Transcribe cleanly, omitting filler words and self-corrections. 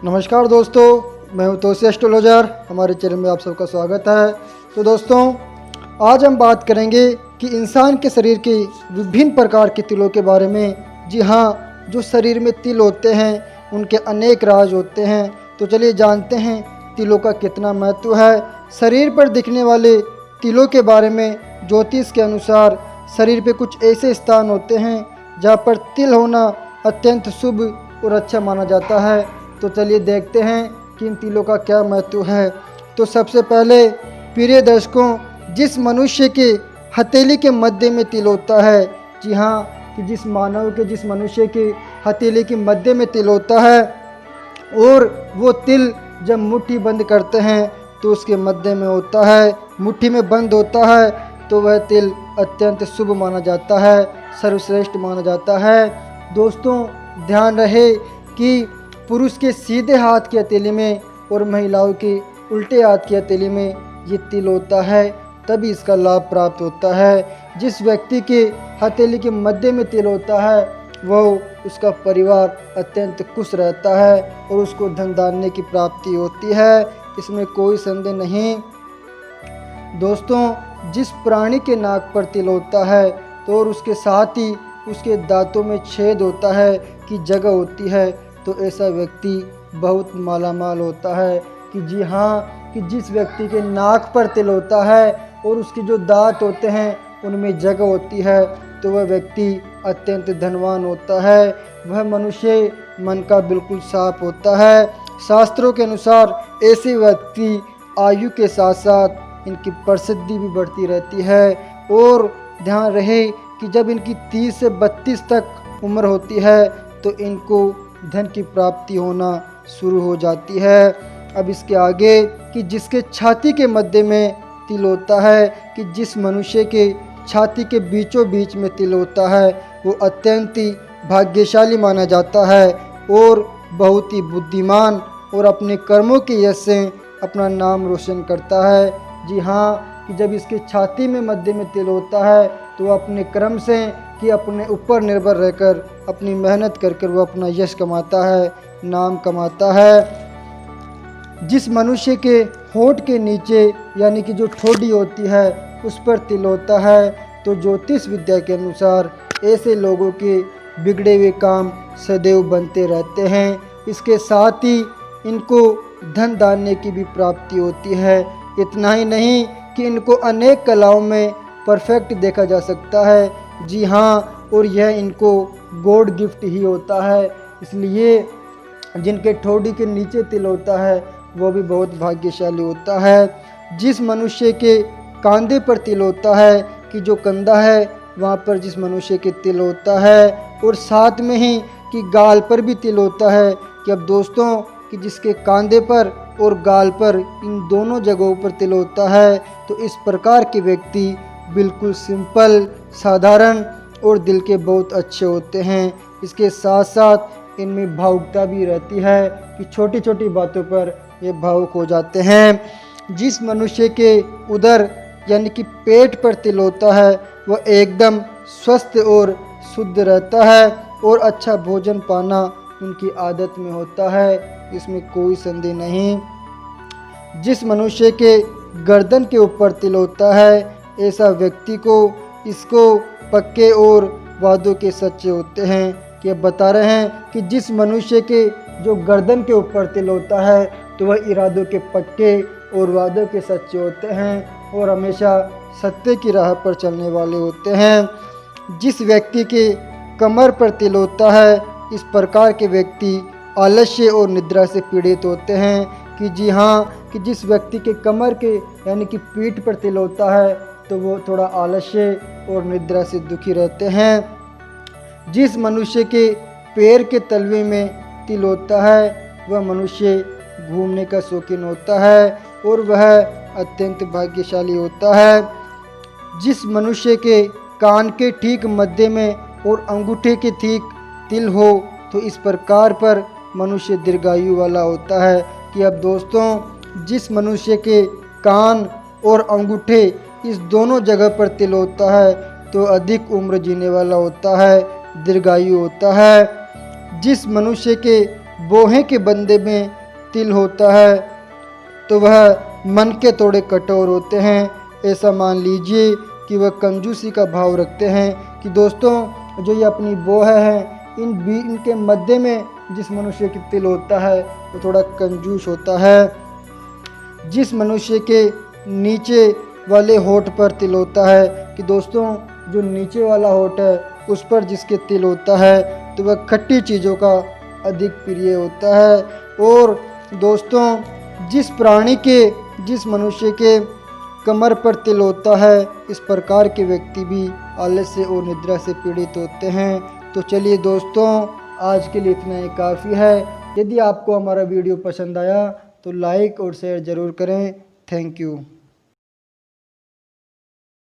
नमस्कार दोस्तों, मैं हूं तोसी एस्ट्रोलॉजर। हमारे चैनल में आप सबका स्वागत है। तो दोस्तों, आज हम बात करेंगे कि इंसान के शरीर के विभिन्न प्रकार के तिलों के बारे में। जी हाँ, जो शरीर में तिल होते हैं उनके अनेक राज होते हैं। तो चलिए जानते हैं तिलों का कितना महत्व है। शरीर पर दिखने वाले तिलों के बारे में ज्योतिष के अनुसार शरीर पे कुछ ऐसे स्थान होते हैं जहाँ पर तिल होना अत्यंत शुभ और अच्छा माना जाता है। तो चलिए देखते हैं कि इन तिलों का क्या महत्व है। तो सबसे पहले प्रिय दर्शकों, जिस मनुष्य के हथेली के मध्य में तिल होता है, जी हाँ, कि जिस मनुष्य के हथेली के मध्य में तिल होता है और वो तिल जब मुट्ठी बंद करते हैं तो उसके मध्य में होता है, मुट्ठी में बंद होता है, तो वह तिल अत्यंत शुभ माना जाता है, सर्वश्रेष्ठ माना जाता है। दोस्तों, ध्यान रहे कि पुरुष के सीधे हाथ की हथेली में और महिलाओं के उल्टे हाथ की हथेली में ये तिल होता है, तभी इसका लाभ प्राप्त होता है। जिस व्यक्ति के हथेली के मध्य में तिल होता है उसका परिवार अत्यंत खुश रहता है और उसको धन धान्य की प्राप्ति होती है, इसमें कोई संदेह नहीं। दोस्तों, जिस प्राणी के नाक पर तिल होता है तो और उसके साथ ही उसके दांतों में छेद होता है कि जगह होती है, तो ऐसा व्यक्ति बहुत मालामाल होता है। कि जी हाँ, कि जिस व्यक्ति के नाक पर तिल होता है और उसके जो दांत होते हैं उनमें जगह होती है, तो वह व्यक्ति अत्यंत धनवान होता है। वह मनुष्य मन का बिल्कुल साफ होता है। शास्त्रों के अनुसार ऐसे व्यक्ति आयु के साथ साथ इनकी प्रसिद्धि भी बढ़ती रहती है। और ध्यान रहे कि जब इनकी 30 से 32 तक उम्र होती है तो इनको धन की प्राप्ति होना शुरू हो जाती है। अब इसके आगे कि जिसके छाती के मध्य में तिल होता है, कि जिस मनुष्य के छाती के बीचों बीच में तिल होता है वो अत्यंत ही भाग्यशाली माना जाता है और बहुत ही बुद्धिमान और अपने कर्मों के यश से अपना नाम रोशन करता है। जी हाँ, कि जब इसके छाती में मध्य में तिल होता है तो अपने कर्म से कि अपने ऊपर निर्भर रहकर अपनी मेहनत कर वो अपना यश कमाता है, नाम कमाता है। जिस मनुष्य के होंठ के नीचे यानी कि जो ठोड़ी होती है उस पर तिल होता है, तो ज्योतिष विद्या के अनुसार ऐसे लोगों के बिगड़े हुए काम सदैव बनते रहते हैं। इसके साथ ही इनको धन धान्य की भी प्राप्ति होती है। इतना ही नहीं कि इनको अनेक कलाओं में परफेक्ट देखा जा सकता है। जी हाँ, और यह इनको गॉड गिफ्ट ही होता है। इसलिए जिनके ठोड़ी के नीचे तिल होता है वो भी बहुत भाग्यशाली होता है। जिस मनुष्य के कंधे पर तिल होता है, कि जो कंधा है वहाँ पर जिस मनुष्य के तिल होता है, और साथ में ही कि गाल पर भी तिल होता है। कि अब दोस्तों, कि जिसके कंधे पर और गाल पर इन दोनों जगहों पर तिल होता है, तो इस प्रकार के व्यक्ति बिल्कुल सिंपल, साधारण और दिल के बहुत अच्छे होते हैं। इसके साथ साथ इनमें भावुकता भी रहती है कि छोटी छोटी बातों पर ये भावुक हो जाते हैं। जिस मनुष्य के उदर यानी कि पेट पर तिल होता है वह एकदम स्वस्थ और शुद्ध रहता है और अच्छा भोजन पाना उनकी आदत में होता है, इसमें कोई संदेह नहीं। जिस मनुष्य के गर्दन के ऊपर तिल होता है ऐसा व्यक्ति को इसको पक्के और वादों के सच्चे होते हैं। कि अब बता रहे हैं कि जिस मनुष्य के जो गर्दन के ऊपर तिल होता है तो वह इरादों के पक्के और वादों के सच्चे होते हैं और हमेशा सत्य की राह पर चलने वाले होते हैं। जिस व्यक्ति के कमर पर तिल होता है, इस प्रकार के व्यक्ति आलस्य और निद्रा से पीड़ित होते हैं। कि जी हाँ, कि जिस व्यक्ति के कमर के यानी कि पीठ पर तिल होता है तो वो थोड़ा आलस्य और निद्रा से दुखी रहते हैं। जिस मनुष्य के पैर के तलवे में तिल होता है वह मनुष्य घूमने का शौकीन होता है और वह अत्यंत भाग्यशाली होता है। जिस मनुष्य के कान के ठीक मध्य में और अंगूठे के ठीक तिल हो तो इस प्रकार पर मनुष्य दीर्घायु वाला होता है। कि अब दोस्तों, जिस मनुष्य के कान और अंगूठे इस दोनों जगह पर तिल होता है तो अधिक उम्र जीने वाला होता है, दीर्घायु होता है। जिस मनुष्य के बोहे के बंदे में तिल होता है तो वह मन के थोड़े कठोर होते हैं। ऐसा मान लीजिए कि वह कंजूसी का भाव रखते हैं कि दोस्तों जो ये अपनी बोह है इनके मध्य में जिस मनुष्य की तिल होता है वो थोड़ा कंजूस होता है। जिस मनुष्य के नीचे वाले होठ पर तिल होता है कि दोस्तों जो नीचे वाला होठ है उस पर जिसके तिल होता है तो वह खट्टी चीज़ों का अधिक प्रिय होता है। और दोस्तों जिस मनुष्य के कमर पर तिल होता है इस प्रकार के व्यक्ति भी आलस्य और निद्रा से पीड़ित होते हैं। तो चलिए दोस्तों आज के लिए इतना ही काफ़ी है। यदि आपको हमारा वीडियो पसंद आया तो लाइक और शेयर ज़रूर करें। Thank you.